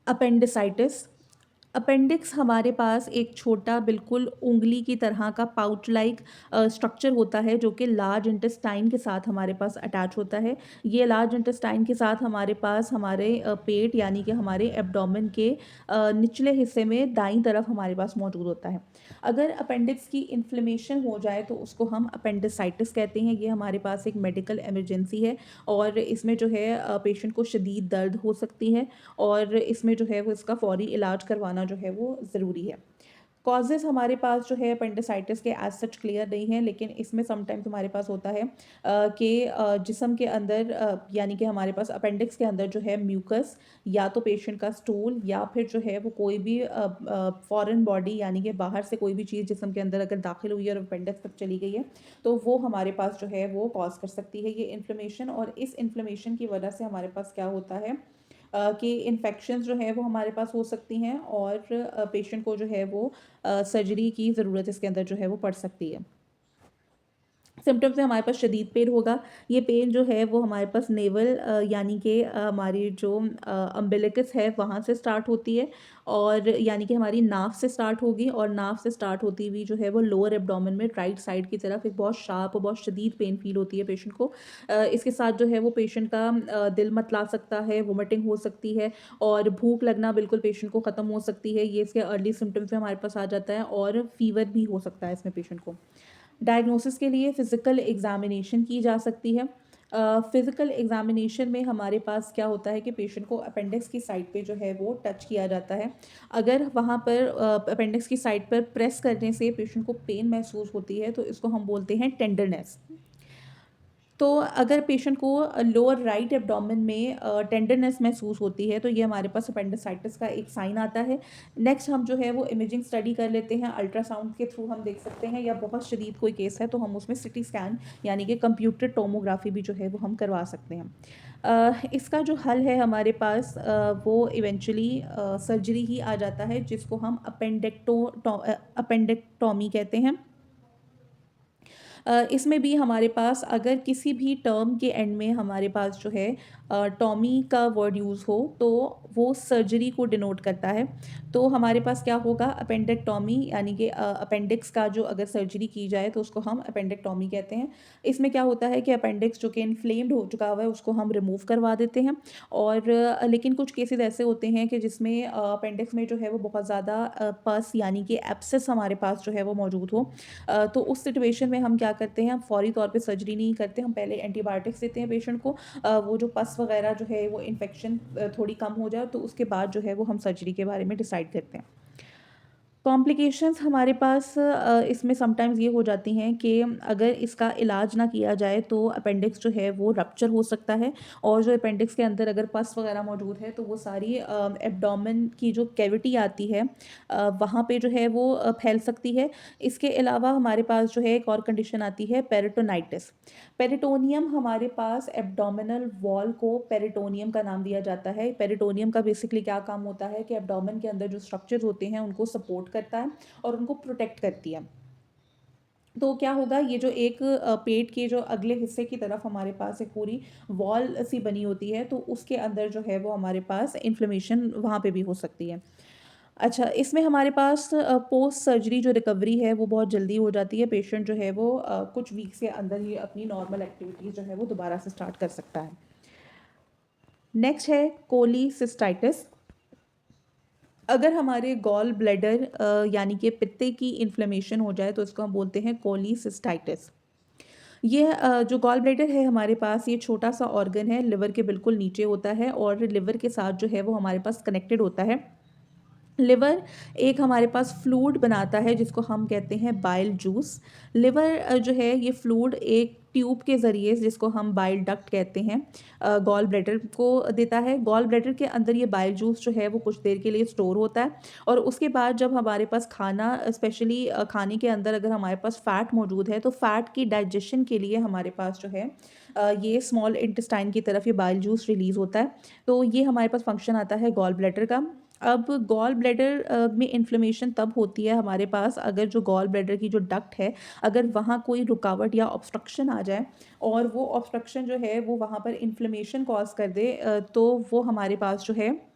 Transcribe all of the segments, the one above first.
Appendicitis. Appendix हमारे पास एक छोटा बिल्कुल उँगली की तरह का पाउच लाइक स्ट्रक्चर होता है जो कि लार्ज इंटेस्टाइन के साथ हमारे पास अटैच होता है। ये लार्ज इंटेस्टाइन के साथ हमारे पास हमारे पेट यानी कि हमारे एब्डोमेन के निचले हिस्से में दाईं तरफ हमारे पास मौजूद होता है। अगर अपेंडिक्स की इन्फ्लेमेशन हो जाए तो उसको हम अपेंडिसाइटिस कहते हैं। ये हमारे पास एक मेडिकल इमरजेंसी है और इसमें जो है पेशेंट को शदीद दर्द हो सकती है और इसमें जो है वो इसका फ़ौरी इलाज करवाना जो है वो ज़रूरी है। कॉजेज़ हमारे पास जो है अपेंडिसाइटिस के एज़ सच क्लियर नहीं है, लेकिन इसमें समटाइम्स हमारे पास होता है कि जिस्म के अंदर यानी कि हमारे पास अपेंडिक्स के अंदर जो है म्यूकस या तो पेशेंट का स्टूल या फिर जो है वो कोई भी फॉरेन बॉडी यानी कि बाहर से कोई भी चीज़ जिस्म के अंदर अगर दाखिल हुई है और अपेंडिक्स तक चली गई है, तो वो हमारे पास जो है वो कॉज़ कर सकती है ये इन्फ्लेमेशन। और इस इन्फ्लेमेशन की वजह से हमारे पास क्या होता है कि इन्फेक्शंस जो है वो हमारे पास हो सकती हैं और पेशेंट को जो है वो सर्जरी की ज़रूरत इसके अंदर जो है वो पड़ सकती है। सिम्पटम्स में हमारे पास शदीद पेन होगा। ये पेन जो है वो हमारे पास नेवल यानी कि हमारी जो अम्बिलिकस है वहाँ से स्टार्ट होती है और यानी कि हमारी नाफ से स्टार्ट होगी और नाफ से स्टार्ट होती हुई जो है वो लोअर एब्डोमेन में राइट साइड की तरफ एक बहुत शार्प और बहुत शदीद पेन फील होती है पेशेंट को। इसके साथ जो है वो पेशेंट का दिल मतला सकता है, वोमिटिंग हो सकती है और भूख लगना बिल्कुल पेशेंट को ख़त्म हो सकती है। ये इसके अर्ली सिम्पटम्स में हमारे पास आ जाता है और फीवर भी हो सकता है इसमें पेशेंट को। डायग्नोसिस के लिए फ़िज़िकल एग्ज़ामिनेशन की जा सकती है। फ़िज़िकल एग्ज़ामिनेशन में हमारे पास क्या होता है कि पेशेंट को अपेंडिक्स की साइट पे जो है वो टच किया जाता है। अगर वहाँ पर अपेंडिक्स की साइट पर प्रेस करने से पेशेंट को पेन महसूस होती है तो इसको हम बोलते हैं टेंडरनेस। तो अगर पेशेंट को लोअर राइट एब्डोमेन में टेंडरनेस महसूस होती है तो ये हमारे पास अपेंडिसाइटिस का एक साइन आता है। नेक्स्ट हम जो है वो इमेजिंग स्टडी कर लेते हैं, अल्ट्रासाउंड के थ्रू हम देख सकते हैं या बहुत शदीद कोई केस है तो हम उसमें सिटी स्कैन यानी कि कंप्यूटर टोमोग्राफी भी जो है वो हम करवा सकते हैं। इसका जो हल है हमारे पास वो इवेंचुअली सर्जरी ही आ जाता है जिसको हम अपेंडेक्टोमी कहते हैं। इसमें भी हमारे पास अगर किसी भी टर्म के एंड में हमारे पास जो है टॉमी का वर्ड यूज़ हो तो वो सर्जरी को डिनोट करता है। तो हमारे पास क्या होगा अपेंडेक्टोमी यानी कि अपेंडिक्स का जो अगर सर्जरी की जाए तो उसको हम अपेंडेक्टोमी कहते हैं। इसमें क्या होता है कि अपेंडिक्स जो कि इन्फ्लेम्ड हो चुका हुआ है उसको हम रिमूव करवा देते हैं और लेकिन कुछ केसेस ऐसे होते हैं कि जिसमें अपेंडिक्स में जो है वो बहुत ज़्यादा पस यानी कि एब्सेस हमारे पास जो है वो मौजूद हो। तो उस सिचुएशन में हम क्या करते हैं, हम फ़ौरी तौर पे सर्जरी नहीं करते, हम पहले एंटीबायोटिक्स देते हैं पेशेंट को। वो जो पस वगैरह जो है वो इन्फेक्शन थोड़ी कम हो जाए तो उसके बाद जो है वो हम सर्जरी के बारे में डिसाइड करते हैं। कॉम्प्लिकेशंस हमारे पास इसमें समटाइम्स ये हो जाती हैं कि अगर इसका इलाज ना किया जाए तो अपेंडिक्स जो है वो रप्चर हो सकता है और जो अपेंडिक्स के अंदर अगर पस वगैरह मौजूद है तो वो सारी एब्डोमेन की जो कैविटी आती है वहाँ पे जो है वो फैल सकती है। इसके अलावा हमारे पास जो है एक और कंडीशन आती है पेरिटोनाइटिस। पेरिटोनियम हमारे पास एब्डोमिनल वॉल को पेरिटोनियम का नाम दिया जाता है। पेरिटोनियम का बेसिकली क्या काम होता है कि एब्डोमेन के अंदर जो स्ट्रक्चर्स होते हैं उनको सपोर्ट करता है और उनको प्रोटेक्ट करती है। तो क्या होगा ये जो एक पेट के जो अगले हिस्से की तरफ हमारे पास एक पूरी वॉल सी बनी होती है तो उसके अंदर जो है वो हमारे पास इन्फ्लेमेशन वहाँ पे भी हो सकती है। अच्छा, इसमें हमारे पास पोस्ट सर्जरी जो रिकवरी है वो बहुत जल्दी हो जाती है। पेशेंट जो है वो कुछ वीक्स के अंदर ही अपनी नॉर्मल एक्टिविटीज़ जो है वो दोबारा से स्टार्ट कर सकता है। नेक्स्ट है कोलीसिस्टाइटिस। अगर हमारे गॉल ब्लैडर यानी कि पित्ते की इन्फ्लेमेशन हो जाए तो इसको हम बोलते हैं कोलीसिस्टाइटिस। ये जो गॉल ब्लैडर है हमारे पास ये छोटा-सा ऑर्गन है, लिवर के बिल्कुल नीचे होता है और लिवर के साथ जो है वो हमारे पास कनेक्टेड होता है। लिवर एक हमारे पास फ्लूइड बनाता है जिसको हम कहते हैं बाइल जूस। लिवर जो है ये फ्लूइड एक ट्यूब के ज़रिए जिसको हम बाइल डक्ट कहते हैं गॉल ब्लैडर को देता है। गॉल ब्लैडर के अंदर ये बाइल जूस जो है वो कुछ देर के लिए स्टोर होता है और उसके बाद जब हमारे पास खाना स्पेशली खाने के अंदर अगर हमारे पास फ़ैट मौजूद है तो फ़ैट की डाइजेशन के लिए हमारे पास जो है ये स्मॉल इंटेस्टाइन की तरफ ये बाइल जूस रिलीज़ होता है। तो ये हमारे पास फंक्शन आता है गॉल ब्लैडर का। अब गॉल ब्लैडर में इन्फ्लेमेशन तब होती है हमारे पास अगर जो गॉल ब्लैडर की जो डक्ट है अगर वहाँ कोई रुकावट या ऑब्स्ट्रक्शन आ जाए और वो ऑब्स्ट्रक्शन जो है वो वहाँ पर इन्फ्लेमेशन कॉज कर दे तो वो हमारे पास जो है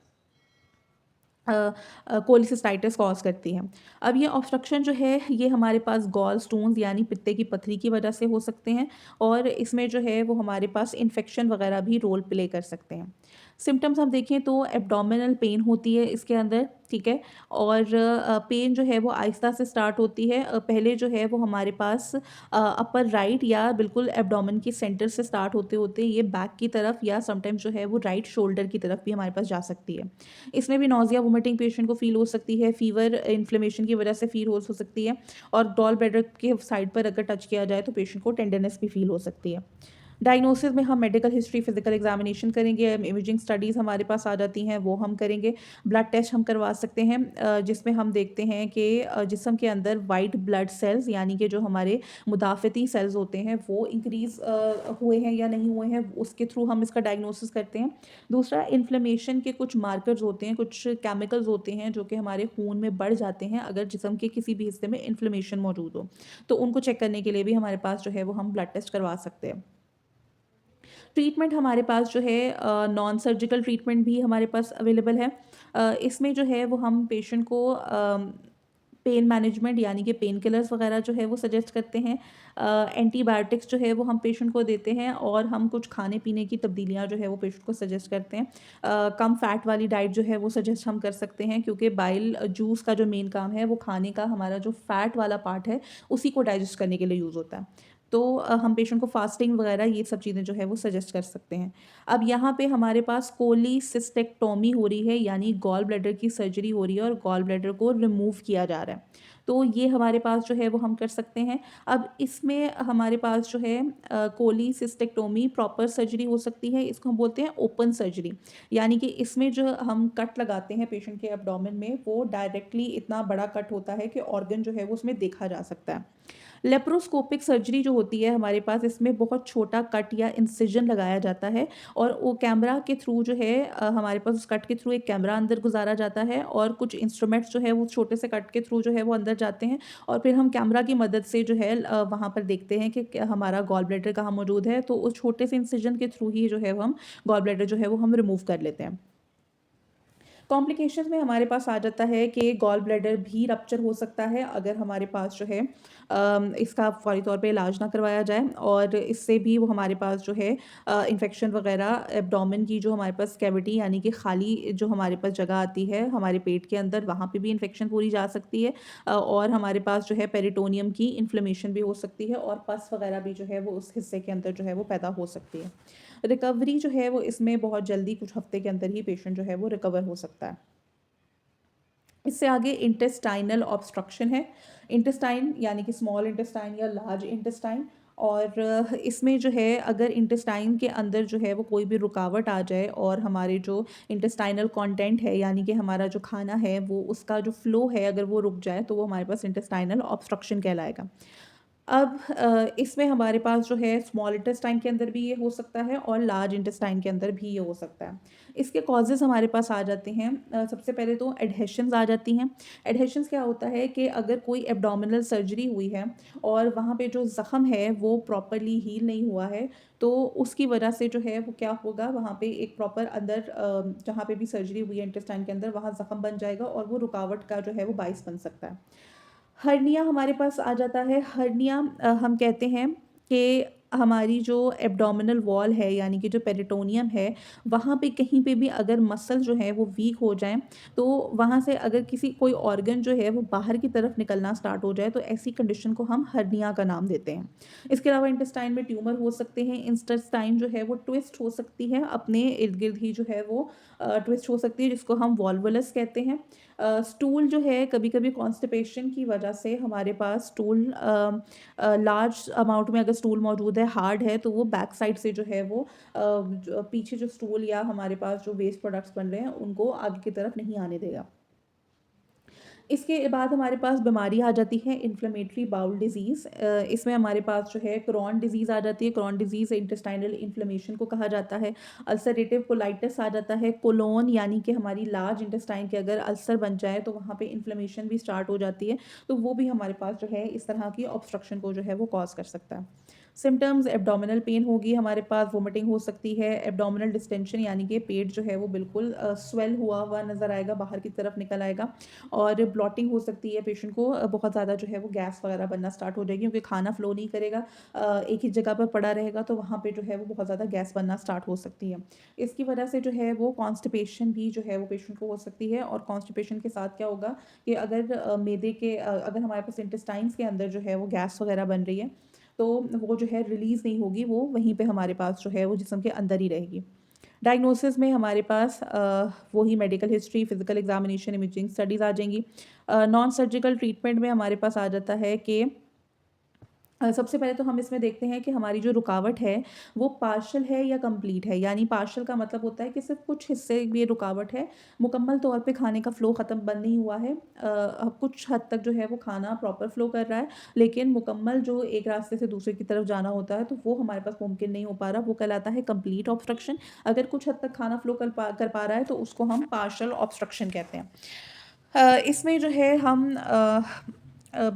कोलिसिस्टाइटिस कॉज़ करती हैं। अब ये ऑब्स्ट्रक्शन जो है ये हमारे पास गॉल स्टोन्स यानी पित्ते की पथरी की वजह से हो सकते हैं और इसमें जो है वो हमारे पास इन्फेक्शन वगैरह भी रोल प्ले कर सकते हैं। सिम्पटम्स हम देखें तो एब्डोमिनल पेन होती है इसके अंदर, ठीक है? और पेन जो है वो आहिस्ता से स्टार्ट होती है। पहले जो है वो हमारे पास अपर राइट या बिल्कुल एब्डोमेन के सेंटर से स्टार्ट होते-होते ये बैक की तरफ या समटाइम्स जो है वो राइट शोल्डर की तरफ भी हमारे पास जा सकती है। इसमें भी नौज़िया, वोमिटिंग पेशेंट को फ़ील हो सकती है, फ़ीवर, इन्फ्लेमेशन की वजह से फ़ील हो सकती है और गॉल ब्लैडर के साइड पर अगर टच किया जाए तो पेशेंट को टेंडरनेस भी फ़ील हो सकती है। डायग्नोसिस में हम मेडिकल हिस्ट्री, फिजिकल एग्जामिनेशन करेंगे, इमेजिंग स्टडीज़ हमारे पास आ जाती हैं, वो हम करेंगे। ब्लड टेस्ट हम करवा सकते हैं जिसमें हम देखते हैं कि जिस्म के अंदर वाइट ब्लड सेल्स यानी कि जो हमारे मुदाफ़ती सेल्स होते हैं वो इंक्रीज़ हुए हैं या नहीं हुए हैं, उसके थ्रू हम इसका डायग्नोसिस करते हैं। दूसरा, इन्फ्लेमेशन के कुछ मार्कर्स होते हैं, कुछ केमिकल्स होते हैं जो कि हमारे खून में बढ़ जाते हैं अगर जिस्म के किसी भी हिस्से में इन्फ्लेमेशन मौजूद हो। तो उनको चेक करने के लिए भी हमारे पास जो है वो हम ब्लड टेस्ट करवा सकते हैं। ट्रीटमेंट हमारे पास जो है नॉन सर्जिकल ट्रीटमेंट भी हमारे पास अवेलेबल है। इसमें जो है वो हम पेशेंट को पेन मैनेजमेंट यानी कि पेन किलर्स वगैरह जो है वो सजेस्ट करते हैं। एंटीबायोटिक्स जो है वो हम पेशेंट को देते हैं और हम कुछ खाने-पीने की तब्दीलियाँ जो है वो पेशेंट को सजेस्ट करते हैं। कम फैट वाली डाइट जो है वो सजेस्ट हम कर सकते हैं क्योंकि बाइल जूस का जो मेन काम है वो खाने का हमारा जो फैट वाला पार्ट है उसी को डाइजेस्ट करने के लिए यूज़ होता है। तो हम पेशेंट को फास्टिंग वगैरह ये सब चीज़ें जो है वो सजेस्ट कर सकते हैं। अब यहाँ पे हमारे पास कोलिसिस्टेक्टोमी हो रही है यानी गॉल ब्लैडर की सर्जरी हो रही है और गॉल ब्लैडर को रिमूव किया जा रहा है। तो ये हमारे पास जो है वो हम कर सकते हैं। अब इसमें हमारे पास जो है कोलिसिस्टेक्टोमी प्रॉपर सर्जरी हो सकती है, इसको हम बोलते हैं ओपन सर्जरी। यानी कि इसमें जो हम कट लगाते हैं पेशेंट के एब्डोमेन में वो डायरेक्टली इतना बड़ा कट होता है कि ऑर्गन जो है वो उसमें देखा जा सकता है। लेप्रोस्कोपिक सर्जरी जो होती है हमारे पास इसमें बहुत छोटा कट या इंसिजन लगाया जाता है और वो कैमरा के थ्रू जो है हमारे पास उस कट के थ्रू एक कैमरा अंदर गुजारा जाता है और कुछ इंस्ट्रूमेंट्स जो है वो छोटे से कट के थ्रू जो है वो अंदर जाते हैं और फिर हम कैमरा की मदद से जो है वहाँ पर देखते हैं कि हमारा गॉल ब्लैडर कहाँ मौजूद है, तो उस छोटे से इंसिजन के थ्रू ही जो है वो हम गॉल ब्लैडर जो है वो हम रिमूव कर लेते हैं। कॉम्प्लिकेशंस में हमारे पास आ जाता है कि गॉल ब्लैडर भी रप्चर हो सकता है अगर हमारे पास जो है इसका फौरी तौर पे इलाज ना करवाया जाए और इससे भी वो हमारे पास जो है इन्फेक्शन वगैरह एब्डोमेन की जो हमारे पास कैविटी यानी कि खाली जो हमारे पास जगह आती है हमारे पेट के अंदर वहाँ पे भी इन्फेक्शन पूरी जा सकती है और हमारे पास जो है पेरिटोनियम की इन्फ्लेमेशन भी हो सकती है और पस वगैरह भी जो है वो उस हिस्से के अंदर जो है वो पैदा हो सकती है। रिकवरी जो है वो इसमें बहुत जल्दी कुछ हफ्ते के अंदर ही पेशेंट जो है वो रिकवर हो सकता है। इससे आगे इंटेस्टाइनल ऑब्स्ट्रक्शन है। इंटेस्टाइन यानी कि स्मॉल इंटेस्टाइन या लार्ज इंटेस्टाइन और इसमें जो है अगर इंटेस्टाइन के अंदर जो है वो कोई भी रुकावट आ जाए और हमारे जो इंटेस्टाइनल कंटेंट है यानी कि हमारा जो खाना है वो उसका जो फ्लो है अगर वो रुक जाए तो वो हमारे पास इंटेस्टाइनल ऑब्स्ट्रक्शन कहलाएगा। अब इसमें हमारे पास जो है स्मॉल इंटेस्टाइन के अंदर भी ये हो सकता है और लार्ज इंटेस्टाइन के अंदर भी ये हो सकता है। इसके कॉजेज़ हमारे पास आ जाते हैं सबसे पहले तो एडहेशंस आ जाती हैं। एडहेशंस क्या होता है कि अगर कोई एब्डोमिनल सर्जरी हुई है और वहाँ पे जो ज़ख्म है वो प्रॉपरली हील नहीं हुआ है, तो उसकी वजह से जो है वो क्या होगा वहाँ पे एक प्रॉपर अंदर जहाँ पे भी सर्जरी हुई है इंटेस्टाइन के अंदर वहाँ ज़ख्म बन जाएगा और वो रुकावट का जो है वो बाइस बन सकता है। हर्निया हमारे पास आ जाता है। हर्निया हम कहते हैं कि हमारी जो एब्डोमिनल वॉल है यानी कि जो पेरिटोनियम है, वहाँ पे कहीं पे भी अगर मसल जो है वो वीक हो जाएँ, तो वहाँ से अगर किसी कोई ऑर्गन जो है वो बाहर की तरफ निकलना स्टार्ट हो जाए, तो ऐसी कंडीशन को हम हर्निया का नाम देते हैं। इसके अलावा इंटेस्टाइन में ट्यूमर हो सकते हैं, इंटेस्टाइन जो है वो ट्विस्ट हो सकती है, अपने इर्द-गिर्द ही जो है वो ट्विस्ट हो सकती है जिसको हम वॉल्वुलस कहते हैं। स्टूल जो है कभी-कभी कॉन्स्टिपेशन की वजह से हमारे पास स्टूल लार्ज अमाउंट में अगर स्टूल मौजूद है, हार्ड है, तो वो बैक साइड से जो है वो पीछे जो स्टूल या हमारे पास जो वेस्ट प्रोडक्ट्स बन रहे हैं, उनको आगे की तरफ नहीं आने देगा। इसके बाद हमारे पास बीमारी आ जाती है इन्फ्लेमेटरी बाउल डिज़ीज़। इसमें हमारे पास जो है क्रॉन डिज़ीज़ आ जाती है। क्रॉन डिज़ीज़ इंटेस्टाइनल इन्फ्लेमेशन को कहा जाता है। अल्सरेटिव कोलाइटिस आ जाता है। कोलोन यानी कि हमारी लार्ज इंटेस्टाइन के अगर अल्सर बन जाए तो वहाँ पे इन्फ्लेमेशन भी स्टार्ट हो जाती है। तो वो भी हमारे पास जो है इस तरह की ऑब्स्ट्रक्शन को जो है वो कॉज़ कर सकता है। सिम्पटम्स एब्डोमिनल पेन होगी हमारे पास, वोमिटिंग हो सकती है, एब्डोमिनल डिस्टेंशन यानी कि पेट जो है वो बिल्कुल स्वेल हुआ हुआ नज़र आएगा, बाहर की तरफ निकल आएगा और ब्लॉटिंग हो सकती है पेशेंट को, बहुत ज़्यादा जो है वो गैस वगैरह बनना स्टार्ट हो जाएगी क्योंकि खाना फ्लो नहीं करेगा, एक ही जगह पर पड़ा रहेगा तो वहाँ पे जो है वो बहुत ज़्यादा गैस बनना स्टार्ट हो सकती है। इसकी वजह से जो है वो कॉन्स्टिपेशन भी जो है वो पेशेंट को हो सकती है और कॉन्स्टिपेशन के साथ क्या होगा कि अगर मैदे के अगर हमारे पास इंटेस्टाइन्स के अंदर जो है वो गैस वगैरह बन रही है तो वो जो है रिलीज़ नहीं होगी, वो वहीं पे हमारे पास जो है वो जिस्म के अंदर ही रहेगी। डायग्नोसिस में हमारे पास वही medical history, physical examination, imaging studies आ जाएँगी। नॉन सर्जिकल ट्रीटमेंट में हमारे पास आ जाता है कि सबसे पहले तो हम इसमें देखते हैं कि हमारी जो रुकावट है, वो पार्शियल है या कंप्लीट है। यानी पार्शियल का मतलब होता है कि सिर्फ़ कुछ हिस्से में रुकावट है, मुकम्मल तौर पे खाने का फ़्लो ख़त्म बंद नहीं हुआ है। कुछ हद तक जो है वो खाना प्रॉपर फ़्लो कर रहा है, लेकिन मुकम्मल जो एक रास्ते से दूसरे की तरफ जाना होता है, तो वो हमारे पास मुमकिन नहीं हो पा रहा, वो कहलाता है कंप्लीट ऑब्स्ट्रक्शन। अगर कुछ हद तक खाना फ़्लो कर पा रहा है, तो उसको हम पार्शियल ऑब्स्ट्रक्शन कहते हैं। इसमें जो है हम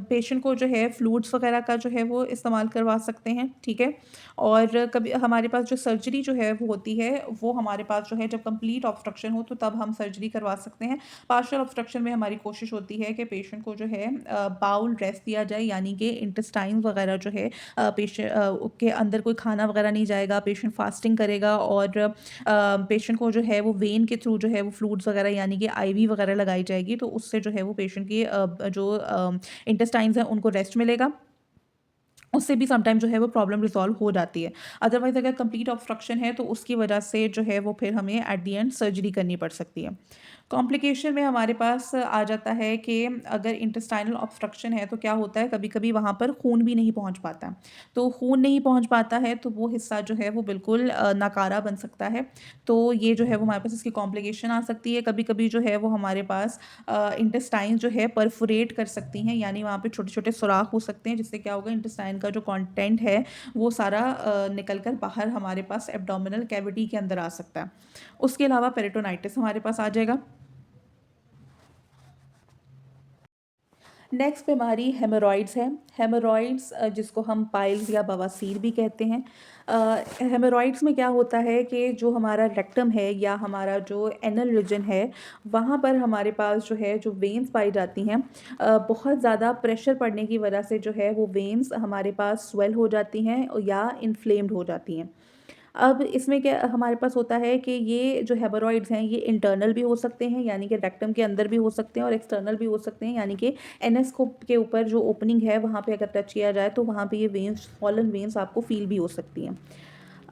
पेशेंट को जो है फ्लूइड्स वगैरह का जो है वो इस्तेमाल करवा सकते हैं, ठीक है? और कभी हमारे पास जो सर्जरी जो है वो होती है, वो हमारे पास जो है जब कंप्लीट ऑब्स्ट्रक्शन हो तो तब हम सर्जरी करवा सकते हैं। पार्शियल ऑब्स्ट्रक्शन में हमारी कोशिश होती है कि पेशेंट को जो है बाउल रेस्ट दिया जाए यानी कि इंटेस्टाइन्स वगैरह जो है के अंदर कोई खाना वगैरह नहीं जाएगा, पेशेंट फास्टिंग करेगा और पेशेंट को जो है वो वेन के थ्रू जो है वो फ्लूइड्स वगैरह यानी कि आईवी वगैरह लगाई जाएगी, तो उससे जो है वो पेशेंट की जो इंटेस्टाइन्स हैं उनको रेस्ट मिलेगा। उससे भी समटाइम जो है वो प्रॉब्लम रिज़ॉल्व हो जाती है। अदरवाइज़ अगर कंप्लीट ऑब्स्ट्रक्शन है तो उसकी वजह से जो है वो फिर हमें एट द एंड सर्जरी करनी पड़ सकती है। कॉम्प्लिकेशन में हमारे पास आ जाता है कि अगर इंटेस्टाइनल ऑब्स्ट्रक्शन है तो क्या होता है कभी-कभी वहाँ पर खून भी नहीं पहुँच पाता है। तो खून नहीं पहुँच पाता है तो वो हिस्सा जो है वो बिल्कुल नाकारा बन सकता है। तो ये जो है वो हमारे पास इसकी कॉम्प्लिकेशन आ सकती है। कभी-कभी जो है वो हमारे पास इंटेस्टाइन जो है परफोरेट कर सकती हैं यानी वहाँ पे छोटे-छोटे सुराख हो सकते हैं जिससे क्या होगा इंटेस्टाइन का जो कंटेंट है वो सारा निकल कर बाहर हमारे पास एब्डोमिनल कैविटी के अंदर आ सकता है। उसके अलावा पेरिटोनाइटिस हमारे पास आ जाएगा। नेक्स्ट बीमारी हेमोरॉइड्स है। हेमोरॉइड्स जिसको हम पाइल्स या बवासीर भी कहते हैं। हेमोरॉइड्स में क्या होता है कि जो हमारा रेक्टम है या हमारा जो एनल रीजन है, वहाँ पर हमारे पास जो है जो वेन्स पाई जाती हैं, बहुत ज़्यादा प्रेशर पड़ने की वजह से जो है वो वेन्स हमारे पास स्वेल हो जाती हैं या इन्फ्लेम्ड हो जाती हैं। अब इसमें क्या हमारे पास होता है कि ये जो हेमोरॉइड्स हैं ये इंटरनल भी हो सकते हैं यानी कि रेक्टम के अंदर भी हो सकते हैं और एक्सटर्नल भी हो सकते हैं यानी कि एनएस को के ऊपर जो ओपनिंग है वहाँ पे अगर टच किया जाए तो वहाँ पे ये वेन्स फॉलन वेन्स आपको फील भी हो सकती हैं।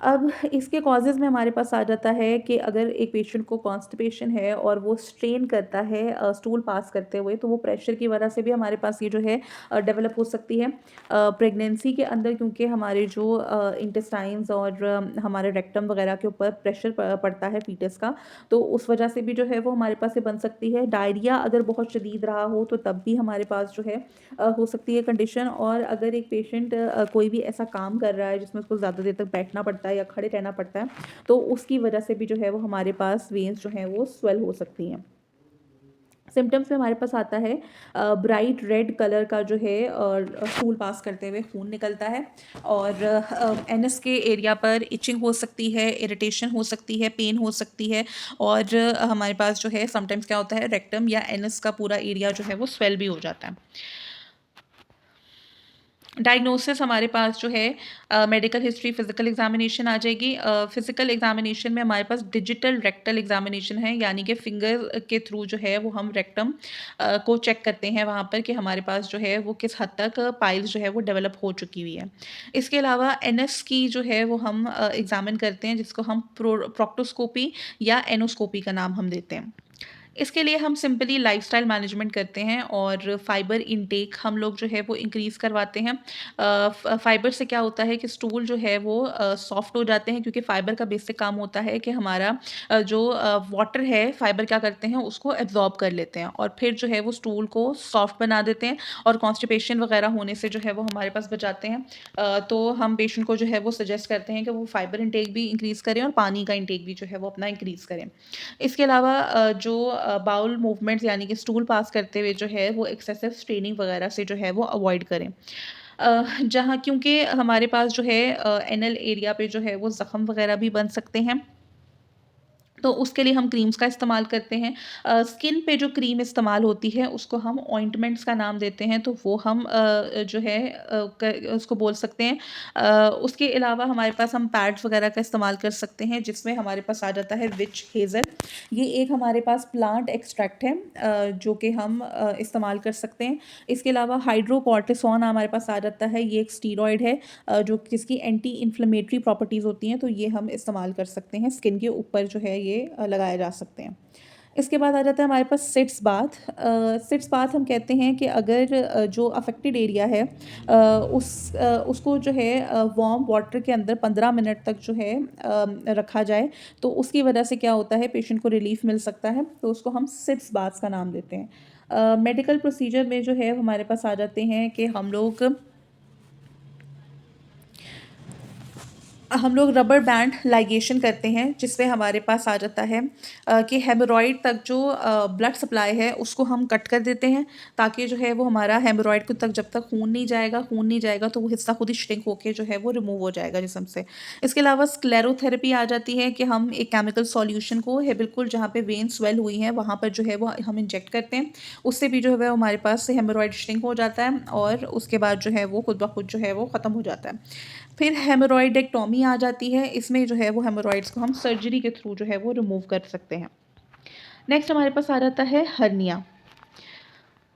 अब इसके कॉजेज़ में हमारे पास आ जाता है कि अगर एक पेशेंट को कॉन्स्टिपेशन है और वो स्ट्रेन करता है स्टूल पास करते हुए, तो वो प्रेशर की वजह से भी हमारे पास ये जो है डेवलप हो सकती है। प्रेगनेंसी के अंदर क्योंकि हमारे जो इंटेस्टाइन्स और हमारे रेक्टम वगैरह के ऊपर प्रेशर पड़ता है फीटस का, तो उस वजह से भी जो है वो हमारे पास ये बन सकती है। डायरिया अगर बहुत शदीद रहा हो, तो तब भी हमारे पास जो है हो सकती है कंडीशन। और अगर एक पेशेंट कोई भी ऐसा काम कर रहा है जिसमें उसको ज़्यादा देर तक बैठना पड़ता है या खड़े रहना पड़ता है, तो उसकी वजह से भी जो है वो हमारे पास वेन्स जो हैं वो स्वेल हो सकती हैं। सिम्पटम्स में हमारे पास आता है ब्राइट रेड कलर का जो है स्टूल पास करते हुए खून निकलता है और एनस के एरिया पर इचिंग हो सकती है, इरिटेशन हो सकती है, पेन हो सकती है और हमारे पास जो है समटाइम्स क्या होता है रेक्टम या एनस का पूरा एरिया जो है वो स्वेल भी हो जाता है। डायग्नोसिस हमारे पास जो है मेडिकल हिस्ट्री, फिज़िकल एग्ज़ामिनेशन आ जाएगी। फिज़िकल एग्ज़ामिनेशन में हमारे पास डिजिटल रेक्टल एग्ज़ामिनेशन है यानी कि फिंगर के थ्रू जो है वो हम रेक्टम को चेक करते हैं वहाँ पर कि हमारे पास जो है वो किस हद तक पाइल्स जो है वो डेवलप हो चुकी हुई है। इसके अलावा एनएस की जो है वो हम एग्ज़ामिन करते हैं जिसको हम प्रोक्टोस्कोपी या एनोस्कोपी का नाम हम देते हैं। इसके लिए हम सिंपली लाइफ़स्टाइल मैनेजमेंट करते हैं और फाइबर इनटेक हम लोग जो है वो इंक्रीज़ करवाते हैं। फाइबर से क्या होता है कि स्टूल जो है वो सॉफ्ट हो जाते हैं क्योंकि फाइबर का बेसिक काम होता है कि हमारा जो वाटर है फाइबर क्या करते हैं उसको एब्ज़ॉर्ब कर लेते हैं और फिर जो है वो स्टूल को सॉफ्ट बना देते हैं और कॉन्स्टिपेशन वगैरह होने से जो है वो हमारे पास बचाते हैं। तो हम पेशेंट को जो है वो सजेस्ट करते हैं कि वो फाइबर इनटेक भी इंक्रीज़ करें और पानी का इनटेक भी जो है वो अपना इंक्रीज़ करें। इसके अलावा जो बाउल मूवमेंट्स यानी कि स्टूल पास करते हुए जो है वो एक्सेसिव स्ट्रेनिंग वगैरह से जो है वो अवॉइड करें। जहाँ क्योंकि हमारे पास जो है एनल एरिया पे जो है वो ज़ख्म वगैरह भी बन सकते हैं। तो उसके लिए हम क्रीम्स का इस्तेमाल करते हैं। स्किन पे जो क्रीम इस्तेमाल होती है उसको हम ऑइंटमेंट्स का नाम देते हैं, तो वो हम जो है उसको बोल सकते हैं। उसके अलावा हमारे पास हम पैड्स वगैरह का इस्तेमाल कर सकते हैं, जिसमें हमारे पास आ जाता है विच हेज़ल। ये एक हमारे पास प्लांट एक्सट्रैक्ट है, जो कि हम इस्तेमाल कर सकते हैं। इसके अलावा हाइड्रोकॉर्टिसोन हमारे पास आ जाता है, ये एक स्टीरॉयड है, जो जिसकी एंटी इन्फ्लेमेटरी प्रॉपर्टीज़ होती हैं, तो ये हम इस्तेमाल कर सकते हैं। स्किन के ऊपर जो है ये लगाए जा सकते हैं। इसके बाद आ जाता है हमारे पास सिट्स बाथ। सिट्स बाथ हम कहते हैं कि अगर जो अफेक्टेड एरिया है, उसको जो है वार्म वाटर के अंदर 15 मिनट तक जो है रखा जाए, तो उसकी वजह से क्या होता है, पेशेंट को रिलीफ मिल सकता है, तो उसको हम सिट्स बाथ्स का नाम देते हैं। मेडिकल प्रोसीजर में जो है हमारे पास आ जाते हैं कि हम लोग रबर बैंड लाइगेशन करते हैं, जिसमें हमारे पास आ जाता है कि हेमोरॉइड तक जो ब्लड सप्लाई है उसको हम कट कर देते हैं, ताकि जो है वो हमारा हेमोरॉइड को तक, जब तक खून नहीं जाएगा तो वो हिस्सा खुद ही श्रिंक होके जो है वो रिमूव हो जाएगा जिस्म से। इसके अलावा स्क्लेरोथेरेपी आ जाती है कि हम एक केमिकल सॉल्यूशन को है बिल्कुल जहाँ पे वेन स्वेल हुई है वहाँ पर जो है वो हम इंजेक्ट करते हैं। उससे भी जो है वो हमारे पास हेमोरॉइड श्रिंक हो जाता है, और उसके बाद जो है वो खुद ब खुद जो है वो ख़त्म हो जाता है। फिर हेमोरॉइडेक्टॉमी आ जाती है, इसमें जो है वो हेमोरॉइड्स को हम सर्जरी के थ्रू जो है वो रिमूव कर सकते हैं। नेक्स्ट हमारे पास आ जाता है हर्निया।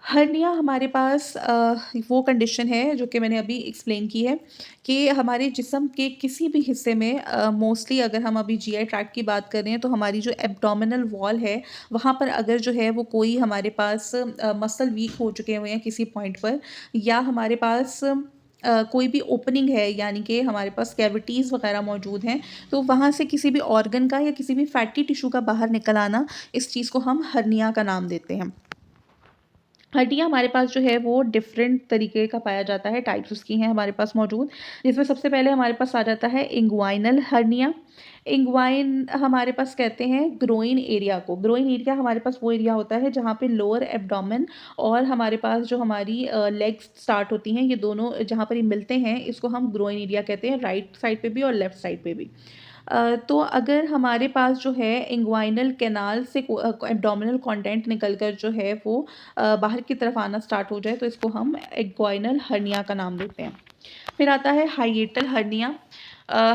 हर्निया हमारे पास वो कंडीशन है जो कि मैंने अभी एक्सप्लेन की है, कि हमारे जिस्म के किसी भी हिस्से में, मोस्टली अगर हम अभी जीआई ट्रैक्ट की बात कर रहे हैं, तो हमारी जो एब्डोमिनल वॉल है वहाँ पर अगर जो है वो कोई हमारे पास मसल वीक हो चुके हुए हैं किसी पॉइंट पर, या हमारे पास कोई भी ओपनिंग है, यानी कि हमारे पास कैविटीज़ वगैरह मौजूद हैं, तो वहाँ से किसी भी ऑर्गन का या किसी भी फैटी टिश्यू का बाहर निकल आना, इस चीज़ को हम हर्निया का नाम देते हैं। हड्डियाँ हमारे पास जो है वो डिफरेंट तरीके का पाया जाता है, टाइप्स उसकी हैं हमारे पास मौजूद। जिसमें सबसे पहले हमारे पास आ जाता है इंग्वाइनल हर्निया। इंग्वाइन हमारे पास कहते हैं ग्रोइन एरिया को। ग्रोइन एरिया हमारे पास वो एरिया होता है जहाँ पे लोअर एब्डोमेन और हमारे पास जो हमारी लेग्स स्टार्ट होती हैं, ये दोनों जहाँ पर ये मिलते हैं, इसको हम ग्रोइन एरिया कहते हैं, राइट साइड पे भी और लेफ्ट साइड पे भी। तो अगर हमारे पास जो है इंग्वाइनल कैनाल से एब्डोमिनल कंटेंट निकल कर जो है वो बाहर की तरफ आना स्टार्ट हो जाए, तो इसको हम इंग्वाइनल हर्निया का नाम देते हैं। फिर आता है हाइएटल हर्निया।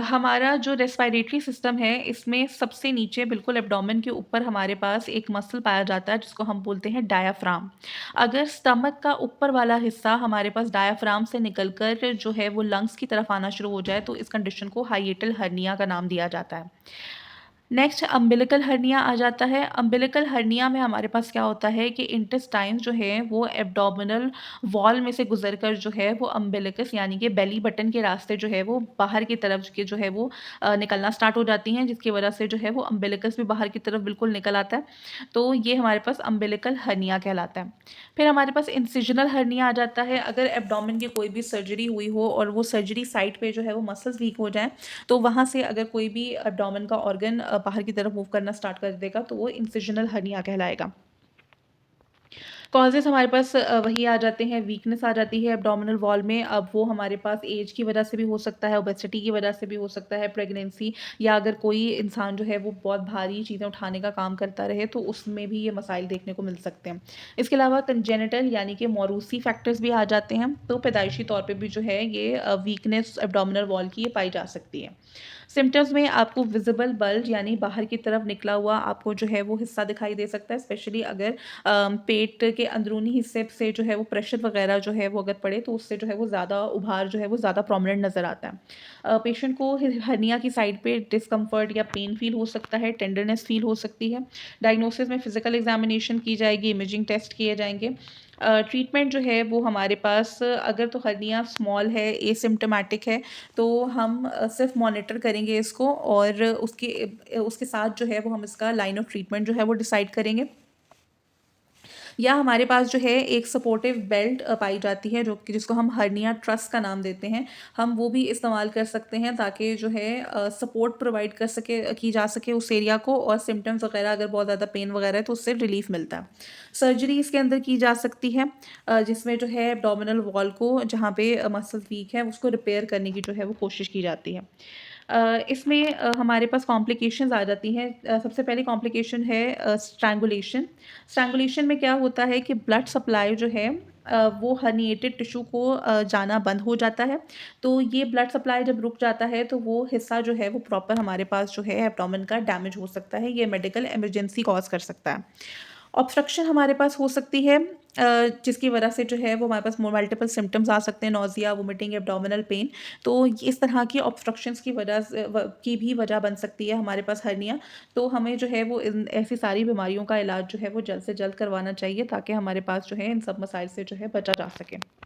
हमारा जो रेस्पिरेटरी सिस्टम है, इसमें सबसे नीचे बिल्कुल एब्डोमेन के ऊपर हमारे पास एक मसल पाया जाता है, जिसको हम बोलते हैं डायाफ्राम। अगर स्टमक का ऊपर वाला हिस्सा हमारे पास डायाफ्राम से निकल कर जो है वो लंग्स की तरफ आना शुरू हो जाए, तो इस कंडीशन को हाइएटल हर्निया का नाम दिया जाता है। नेक्स्ट अम्बिलिकल हर्निया आ जाता है। अम्बिलिकल हर्निया में हमारे पास क्या होता है कि इंटेस्टाइन्स जो है वो एब्डोमिनल वॉल में से गुजर कर जो है वो अम्बिलिकस यानी कि बेली बटन के रास्ते जो है वो बाहर की तरफ के जो है वो निकलना स्टार्ट हो जाती हैं, जिसकी वजह से जो है वो अम्बिलिकस भी बाहर की तरफ बिल्कुल निकल आता है। तो ये हमारे पास अम्बिलिकल हर्निया कहलाता है। फिर हमारे पास इंसिजनल हर्निया आ जाता है। अगर एब्डोमेन की कोई भी सर्जरी हुई हो और वो सर्जरी साइट पे जो है वो मसल्स वीक हो जाएँ, तो वहाँ से अगर कोई भी एब्डोमेन का ऑर्गन बाहर की तरफ मूव करना स्टार्ट कर देगा, तो वो इंसिजनल हर्निया कहलाएगा। कॉजेज़ हमारे पास वही आ जाते हैं, वीकनेस आ जाती है एब्डोमिनल वॉल में। अब वो हमारे पास एज की वजह से भी हो सकता है, ओबेसिटी की वजह से भी हो सकता है, प्रेगनेंसी, या अगर कोई इंसान जो है वो बहुत भारी चीज़ें उठाने का काम करता रहे, तो उसमें भी ये मसाइल देखने को मिल सकते हैं। इसके अलावा कंजेनिटल यानी कि मौरूसी फैक्टर्स भी आ जाते हैं, तो पैदाइशी तौर पे भी जो है ये वीकनेस एब्डोमिनल वॉल की ये पाई जा सकती है। सिम्पटम्स में आपको विजिबल बल्ज यानी बाहर की तरफ निकला हुआ आपको जो है वो हिस्सा दिखाई दे सकता है, स्पेशली अगर पेट के अंदरूनी हिस्से से जो है वो प्रेशर वगैरह जो है वो अगर पड़े, तो उससे जो है वो ज़्यादा उभार जो है वो ज़्यादा प्रोमिनेंट नज़र आता है। पेशेंट को हर्निया की साइड पे डिस्कम्फर्ट या पेन फील हो सकता है, टेंडरनेस फील हो सकती है। डायग्नोसिस में फिजिकल एग्जामिनेशन की जाएगी, इमेजिंग टेस्ट किए जाएंगे। ट्रीटमेंट जो है वो हमारे पास अगर तो हर्निया स्मॉल है, एसिम्प्टोमेटिक है, तो हम सिर्फ मॉनिटर करेंगे इसको, और उसके साथ जो है वो हम इसका लाइन ऑफ ट्रीटमेंट जो है वो डिसाइड करेंगे। या हमारे पास जो है एक सपोर्टिव बेल्ट पाई जाती है जो कि जिसको हम हर्निया ट्रस का नाम देते हैं। हम वो भी इस्तेमाल कर सकते हैं ताकि जो है सपोर्ट प्रोवाइड कर सके की जा सके उस एरिया को, और सिम्पटम्स वगैरह अगर बहुत ज़्यादा पेन वगैरह है तो उससे रिलीफ मिलता है। सर्जरी इसके अंदर की जा सकती है जिसमें जो है एब्डोमिनल वॉल को जहाँ पे मसल्स वीक है उसको रिपेयर करने की जो है वो कोशिश की जाती है। इसमें हमारे पास कॉम्प्लिकेशंस आ जाती हैं। सबसे पहली कॉम्प्लिकेशन है स्ट्रैंगुलेशन। स्ट्रैंगुलेशन में क्या होता है कि ब्लड सप्लाई जो है वो हर्निएटेड टिश्यू को जाना बंद हो जाता है। तो ये ब्लड सप्लाई जब रुक जाता है तो वो हिस्सा जो है वो प्रॉपर हमारे पास जो है एब्डोमेन का डैमेज हो सकता है। ये मेडिकल इमरजेंसी कॉज़ कर सकता है। ऑब्स्ट्रक्शन हमारे पास हो सकती है जिसकी वजह से जो है वो हमारे पास मल्टीपल सिम्पटम्स आ सकते हैं, नोज़िया, वोमिटिंग, एब्डोमिनल पेन। तो इस तरह की ऑब्स्ट्रक्शंस की वजह से की भी वजह बन सकती है हमारे पास हर्निया। तो हमें जो है वो इन ऐसी सारी बीमारियों का इलाज जो है वो जल्द से जल्द करवाना चाहिए ताकि हमारे पास जो है इन सब मसाइल से जो है बचा जा सके।